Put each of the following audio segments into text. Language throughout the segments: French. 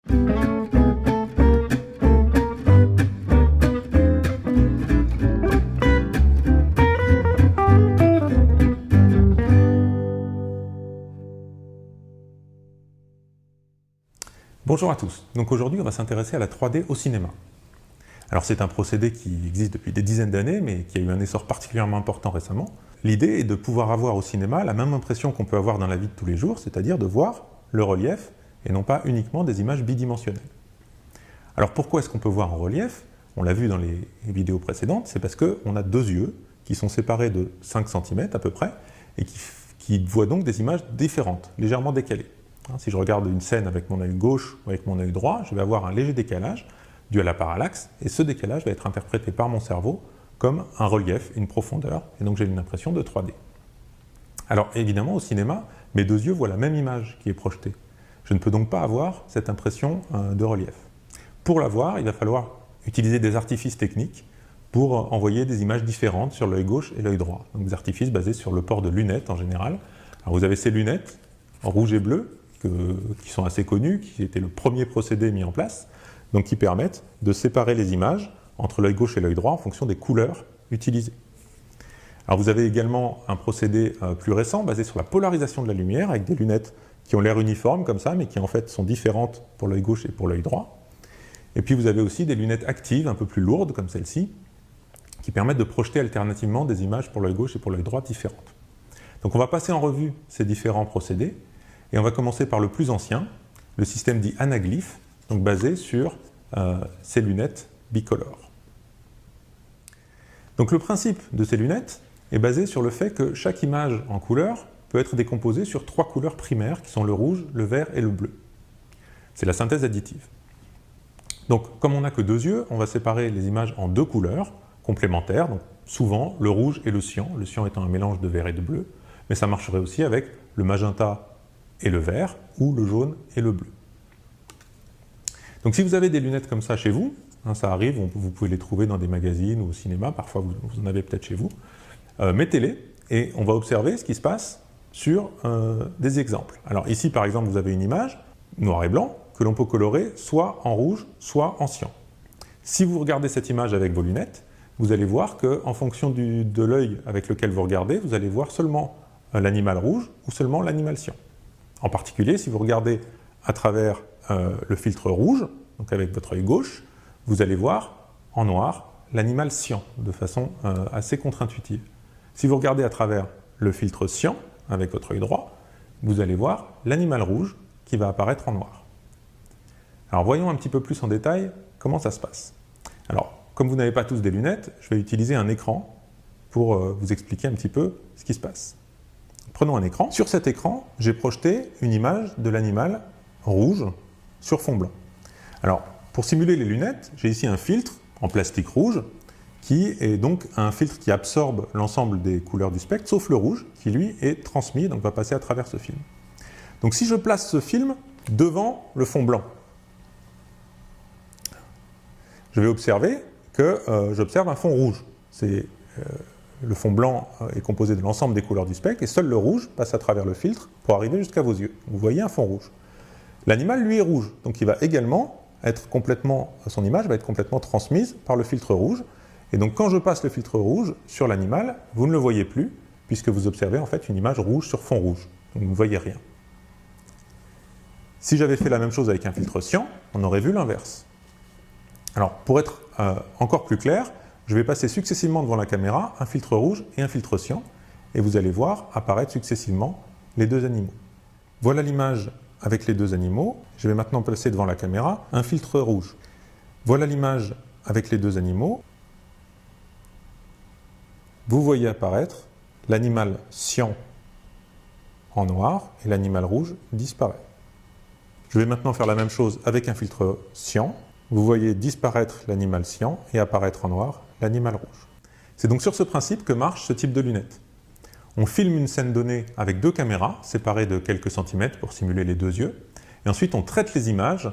Bonjour à tous. Donc aujourd'hui, on va s'intéresser à la 3D au cinéma. Alors c'est un procédé qui existe depuis des dizaines d'années, mais qui a eu un essor particulièrement important récemment. L'idée est de pouvoir avoir au cinéma la même impression qu'on peut avoir dans la vie de tous les jours, c'est-à-dire de voir le relief et non pas uniquement des images bidimensionnelles. Alors pourquoi est-ce qu'on peut voir en relief? On l'a vu dans les vidéos précédentes, c'est parce qu'on a deux yeux qui sont séparés de 5 cm à peu près et qui voient donc des images différentes, légèrement décalées. Si je regarde une scène avec mon œil gauche ou avec mon œil droit, je vais avoir un léger décalage dû à la parallaxe, et ce décalage va être interprété par mon cerveau comme un relief, une profondeur, et donc j'ai une impression de 3D. Alors évidemment, au cinéma, mes deux yeux voient la même image qui est projetée. Je ne peux donc pas avoir cette impression de relief. Pour l'avoir, il va falloir utiliser des artifices techniques pour envoyer des images différentes sur l'œil gauche et l'œil droit. Donc des artifices basés sur le port de lunettes en général. Alors vous avez ces lunettes en rouge et bleu, qui sont assez connus, qui étaient le premier procédé mis en place, donc qui permettent de séparer les images entre l'œil gauche et l'œil droit en fonction des couleurs utilisées. Alors vous avez également un procédé plus récent basé sur la polarisation de la lumière avec des lunettes qui ont l'air uniformes comme ça, mais qui en fait sont différentes pour l'œil gauche et pour l'œil droit. Et puis vous avez aussi des lunettes actives un peu plus lourdes comme celle-ci, qui permettent de projeter alternativement des images pour l'œil gauche et pour l'œil droit différentes. Donc on va passer en revue ces différents procédés. Et on va commencer par le plus ancien, le système dit anaglyphe, donc basé sur ces lunettes bicolores. Donc le principe de ces lunettes est basé sur le fait que chaque image en couleur peut être décomposée sur 3 couleurs primaires qui sont le rouge, le vert et le bleu. C'est la synthèse additive. Donc comme on n'a que deux yeux, on va séparer les images en 2 couleurs complémentaires, donc souvent le rouge et le cyan étant un mélange de vert et de bleu, mais ça marcherait aussi avec le magenta et le vert, ou le jaune et le bleu. Donc si vous avez des lunettes comme ça chez vous, ça arrive, vous pouvez les trouver dans des magazines ou au cinéma, parfois vous en avez peut-être chez vous, mettez-les et on va observer ce qui se passe sur des exemples. Alors ici par exemple vous avez une image, noir et blanc, que l'on peut colorer soit en rouge, soit en cyan. Si vous regardez cette image avec vos lunettes, vous allez voir qu'en fonction de l'œil avec lequel vous regardez, vous allez voir seulement l'animal rouge ou seulement l'animal cyan. En particulier, si vous regardez à travers le filtre rouge, donc avec votre œil gauche, vous allez voir en noir l'animal cyan, de façon assez contre-intuitive. Si vous regardez à travers le filtre cyan, avec votre œil droit, vous allez voir l'animal rouge qui va apparaître en noir. Alors voyons un petit peu plus en détail comment ça se passe. Alors, comme vous n'avez pas tous des lunettes, je vais utiliser un écran pour vous expliquer un petit peu ce qui se passe. Prenons un écran. Sur cet écran, j'ai projeté une image de l'animal rouge sur fond blanc. Alors, pour simuler les lunettes, j'ai ici un filtre en plastique rouge qui est donc un filtre qui absorbe l'ensemble des couleurs du spectre, sauf le rouge, qui lui est transmis, donc va passer à travers ce film. Donc si je place ce film devant le fond blanc, je vais observer que j'observe un fond rouge. Le fond blanc est composé de l'ensemble des couleurs du spectre et seul le rouge passe à travers le filtre pour arriver jusqu'à vos yeux. Vous voyez un fond rouge. L'animal, lui, est rouge, donc il va également être son image va être complètement transmise par le filtre rouge. Et donc quand je passe le filtre rouge sur l'animal, vous ne le voyez plus, puisque vous observez en fait une image rouge sur fond rouge. Donc vous ne voyez rien. Si j'avais fait la même chose avec un filtre cyan, on aurait vu l'inverse. Alors pour être encore plus clair, je vais passer successivement devant la caméra un filtre rouge et un filtre cyan, et vous allez voir apparaître successivement les deux animaux. Voilà l'image avec les deux animaux. Je vais maintenant placer devant la caméra un filtre rouge. Voilà l'image avec les deux animaux. Vous voyez apparaître l'animal cyan en noir et l'animal rouge disparaît. Je vais maintenant faire la même chose avec un filtre cyan. Vous voyez disparaître l'animal cyan et apparaître en noir l'animal rouge. C'est donc sur ce principe que marche ce type de lunettes. On filme une scène donnée avec deux caméras, séparées de quelques centimètres pour simuler les deux yeux, et ensuite on traite les images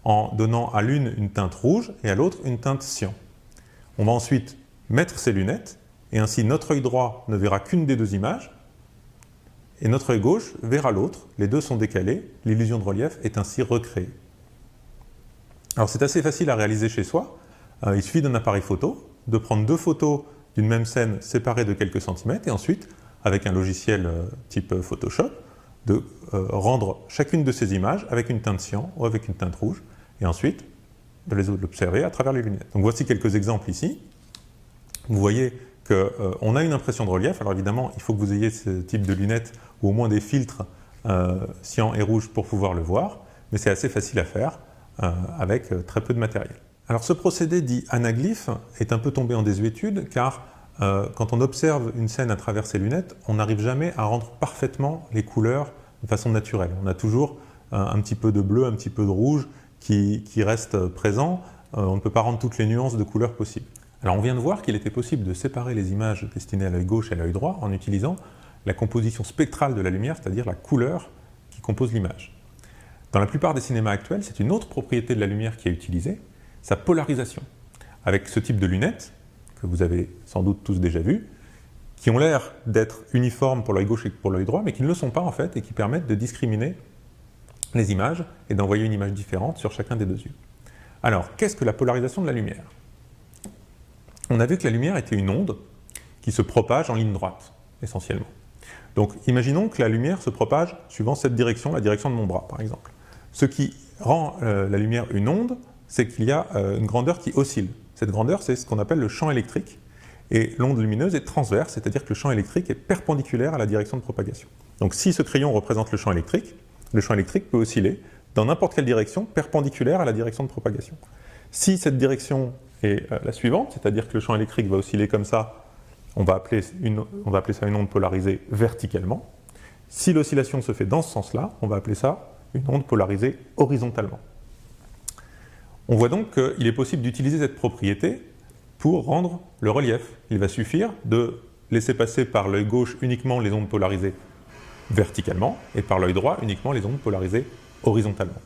en donnant à l'une une teinte rouge et à l'autre une teinte cyan. On va ensuite mettre ces lunettes, et ainsi notre œil droit ne verra qu'une des deux images, et notre œil gauche verra l'autre, les deux sont décalés, l'illusion de relief est ainsi recréée. Alors c'est assez facile à réaliser chez soi. Il suffit d'un appareil photo, de prendre 2 photos d'une même scène séparées de quelques centimètres, et ensuite, avec un logiciel type Photoshop, de rendre chacune de ces images avec une teinte cyan ou avec une teinte rouge, et ensuite de les observer à travers les lunettes. Donc voici quelques exemples ici. Vous voyez qu'on a une impression de relief. Alors évidemment, il faut que vous ayez ce type de lunettes ou au moins des filtres cyan et rouge pour pouvoir le voir, mais c'est assez facile à faire avec très peu de matériel. Alors ce procédé dit anaglyphe est un peu tombé en désuétude car quand on observe une scène à travers ces lunettes, on n'arrive jamais à rendre parfaitement les couleurs de façon naturelle. On a toujours un petit peu de bleu, un petit peu de rouge qui reste présent. On ne peut pas rendre toutes les nuances de couleurs possibles. Alors on vient de voir qu'il était possible de séparer les images destinées à l'œil gauche et à l'œil droit en utilisant la composition spectrale de la lumière, c'est-à-dire la couleur qui compose l'image. Dans la plupart des cinémas actuels, c'est une autre propriété de la lumière qui est utilisée, sa polarisation. Avec ce type de lunettes, que vous avez sans doute tous déjà vues, qui ont l'air d'être uniformes pour l'œil gauche et pour l'œil droit, mais qui ne le sont pas en fait, et qui permettent de discriminer les images et d'envoyer une image différente sur chacun des 2 yeux. Alors, qu'est-ce que la polarisation de la lumière? On a vu que la lumière était une onde qui se propage en ligne droite, essentiellement. Donc, imaginons que la lumière se propage suivant cette direction, la direction de mon bras, par exemple. Ce qui rend la lumière une onde, c'est qu'il y a une grandeur qui oscille. Cette grandeur, c'est ce qu'on appelle le champ électrique. Et l'onde lumineuse est transverse, c'est-à-dire que le champ électrique est perpendiculaire à la direction de propagation. Donc, si ce crayon représente le champ électrique peut osciller dans n'importe quelle direction perpendiculaire à la direction de propagation. Si cette direction est la suivante, c'est-à-dire que le champ électrique va osciller comme ça, on va appeler ça une onde polarisée verticalement. Si l'oscillation se fait dans ce sens-là, on va appeler ça une onde polarisée horizontalement. On voit donc qu'il est possible d'utiliser cette propriété pour rendre le relief. Il va suffire de laisser passer par l'œil gauche uniquement les ondes polarisées verticalement et par l'œil droit uniquement les ondes polarisées horizontalement.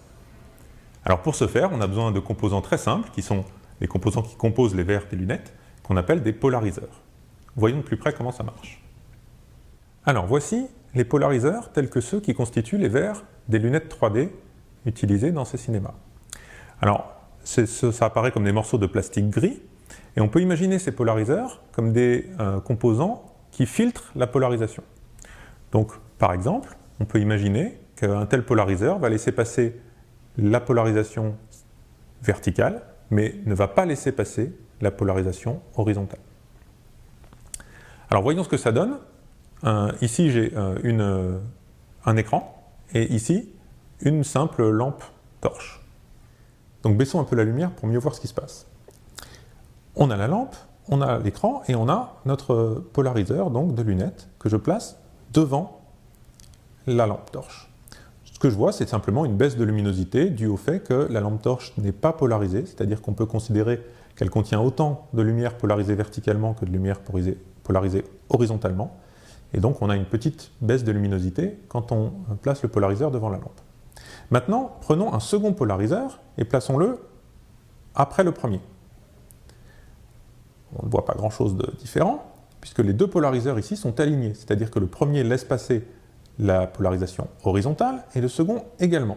Alors pour ce faire, on a besoin de composants très simples qui sont les composants qui composent les verres des lunettes qu'on appelle des polariseurs. Voyons de plus près comment ça marche. Alors voici les polariseurs tels que ceux qui constituent les verres des lunettes 3D utilisées dans ces cinémas. Alors ça apparaît comme des morceaux de plastique gris et on peut imaginer ces polariseurs comme des composants qui filtrent la polarisation. Donc par exemple, on peut imaginer qu'un tel polariseur va laisser passer la polarisation verticale mais ne va pas laisser passer la polarisation horizontale. Alors voyons ce que ça donne. Ici j'ai un écran et ici une simple lampe torche. Donc baissons un peu la lumière pour mieux voir ce qui se passe. On a la lampe, on a l'écran et on a notre polariseur donc de lunettes que je place devant la lampe torche. Ce que je vois, c'est simplement une baisse de luminosité due au fait que la lampe torche n'est pas polarisée, c'est-à-dire qu'on peut considérer qu'elle contient autant de lumière polarisée verticalement que de lumière polarisée horizontalement. Et donc on a une petite baisse de luminosité quand on place le polariseur devant la lampe. Maintenant, prenons un second polariseur et plaçons-le après le premier. On ne voit pas grand-chose de différent, puisque les 2 polariseurs ici sont alignés, c'est-à-dire que le premier laisse passer la polarisation horizontale et le second également.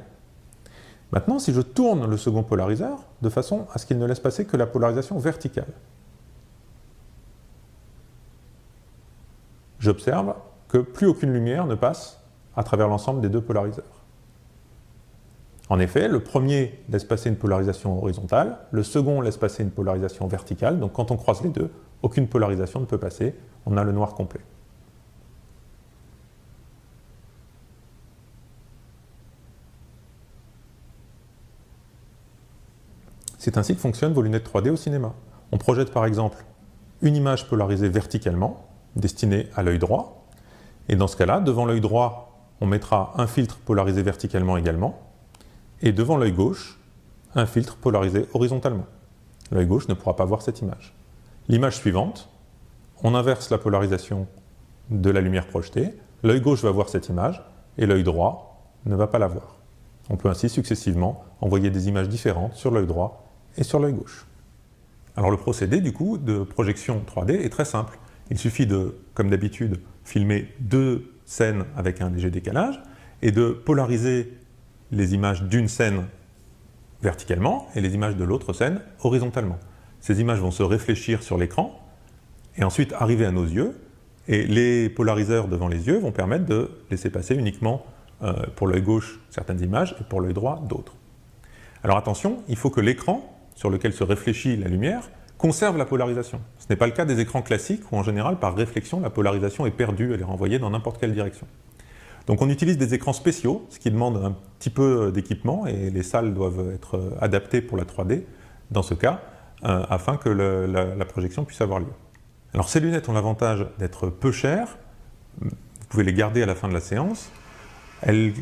Maintenant, si je tourne le second polariseur de façon à ce qu'il ne laisse passer que la polarisation verticale, j'observe que plus aucune lumière ne passe à travers l'ensemble des 2 polariseurs. En effet, le premier laisse passer une polarisation horizontale, le second laisse passer une polarisation verticale, donc quand on croise les deux, aucune polarisation ne peut passer, on a le noir complet. C'est ainsi que fonctionnent vos lunettes 3D au cinéma. On projette par exemple une image polarisée verticalement, destinée à l'œil droit, et dans ce cas-là, devant l'œil droit, on mettra un filtre polarisé verticalement également, et devant l'œil gauche, un filtre polarisé horizontalement. L'œil gauche ne pourra pas voir cette image. L'image suivante, on inverse la polarisation de la lumière projetée, l'œil gauche va voir cette image, et l'œil droit ne va pas la voir. On peut ainsi successivement envoyer des images différentes sur l'œil droit et sur l'œil gauche. Alors le procédé du coup de projection 3D est très simple. Il suffit de, comme d'habitude, filmer 2 scènes avec un léger décalage et de polariser les images d'une scène verticalement et les images de l'autre scène horizontalement. Ces images vont se réfléchir sur l'écran et ensuite arriver à nos yeux, et les polariseurs devant les yeux vont permettre de laisser passer uniquement pour l'œil gauche certaines images et pour l'œil droit d'autres. Alors attention, il faut que l'écran sur lequel se réfléchit la lumière conserve la polarisation. Ce n'est pas le cas des écrans classiques où en général par réflexion la polarisation est perdue, elle est renvoyée dans n'importe quelle direction. Donc on utilise des écrans spéciaux, ce qui demande un petit peu d'équipement et les salles doivent être adaptées pour la 3D dans ce cas, afin que la projection puisse avoir lieu. Alors ces lunettes ont l'avantage d'être peu chères, vous pouvez les garder à la fin de la séance, elles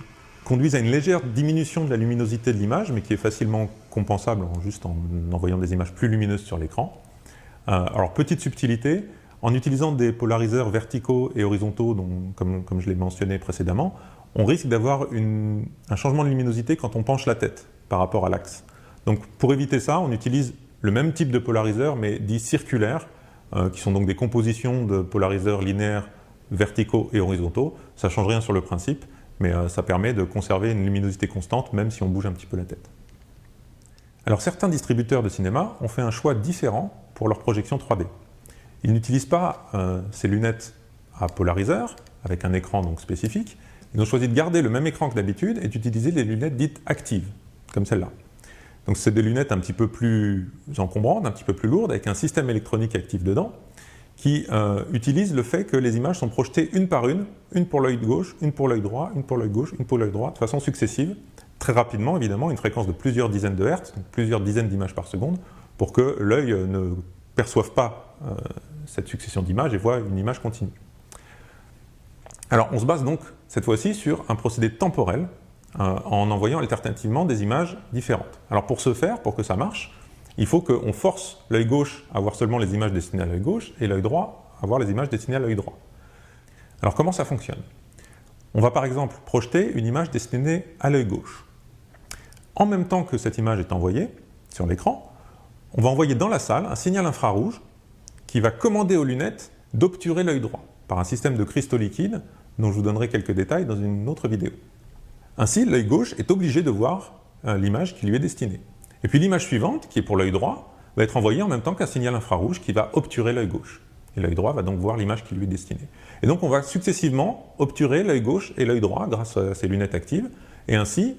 conduisent à une légère diminution de la luminosité de l'image, mais qui est facilement compensable juste en envoyant des images plus lumineuses sur l'écran. Alors petite subtilité, en utilisant des polariseurs verticaux et horizontaux, comme je l'ai mentionné précédemment, on risque d'avoir un changement de luminosité quand on penche la tête par rapport à l'axe. Donc pour éviter ça, on utilise le même type de polariseurs, mais dits circulaires, qui sont donc des compositions de polariseurs linéaires verticaux et horizontaux. Ça ne change rien sur le principe, mais ça permet de conserver une luminosité constante, même si on bouge un petit peu la tête. Alors certains distributeurs de cinéma ont fait un choix différent pour leur projection 3D. Ils n'utilisent pas ces lunettes à polariseur, avec un écran donc spécifique. Ils ont choisi de garder le même écran que d'habitude et d'utiliser les lunettes dites actives, comme celle-là. Donc c'est des lunettes un petit peu plus encombrantes, un petit peu plus lourdes, avec un système électronique actif dedans, qui utilise le fait que les images sont projetées une par une pour l'œil gauche, une pour l'œil droit, une pour l'œil gauche, une pour l'œil droit, de façon successive, très rapidement évidemment, une fréquence de plusieurs dizaines de hertz, donc plusieurs dizaines d'images par seconde, pour que l'œil ne perçoive pas cette succession d'images et voit une image continue. Alors on se base donc cette fois-ci sur un procédé temporel, en envoyant alternativement des images différentes. Alors pour ce faire, pour que ça marche, il faut qu'on force l'œil gauche à voir seulement les images destinées à l'œil gauche et l'œil droit à voir les images destinées à l'œil droit. Alors comment ça fonctionne? On va par exemple projeter une image destinée à l'œil gauche. En même temps que cette image est envoyée sur l'écran, on va envoyer dans la salle un signal infrarouge qui va commander aux lunettes d'obturer l'œil droit par un système de cristaux liquides dont je vous donnerai quelques détails dans une autre vidéo. Ainsi, l'œil gauche est obligé de voir l'image qui lui est destinée. Et puis l'image suivante, qui est pour l'œil droit, va être envoyée en même temps qu'un signal infrarouge qui va obturer l'œil gauche. Et l'œil droit va donc voir l'image qui lui est destinée. Et donc on va successivement obturer l'œil gauche et l'œil droit grâce à ces lunettes actives, et ainsi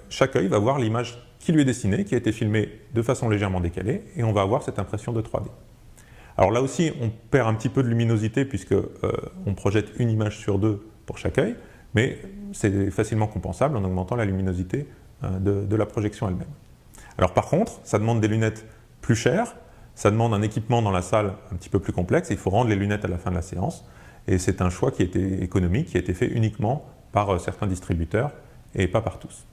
chaque œil va voir l'image qui lui est destinée, qui a été filmée de façon légèrement décalée, et on va avoir cette impression de 3D. Alors là aussi, on perd un petit peu de luminosité puisque on projette une image sur deux pour chaque œil, mais c'est facilement compensable en augmentant la luminosité de la projection elle-même. Alors par contre, ça demande des lunettes plus chères, ça demande un équipement dans la salle un petit peu plus complexe, il faut rendre les lunettes à la fin de la séance, et c'est un choix qui était économique, qui a été fait uniquement par certains distributeurs et pas par tous.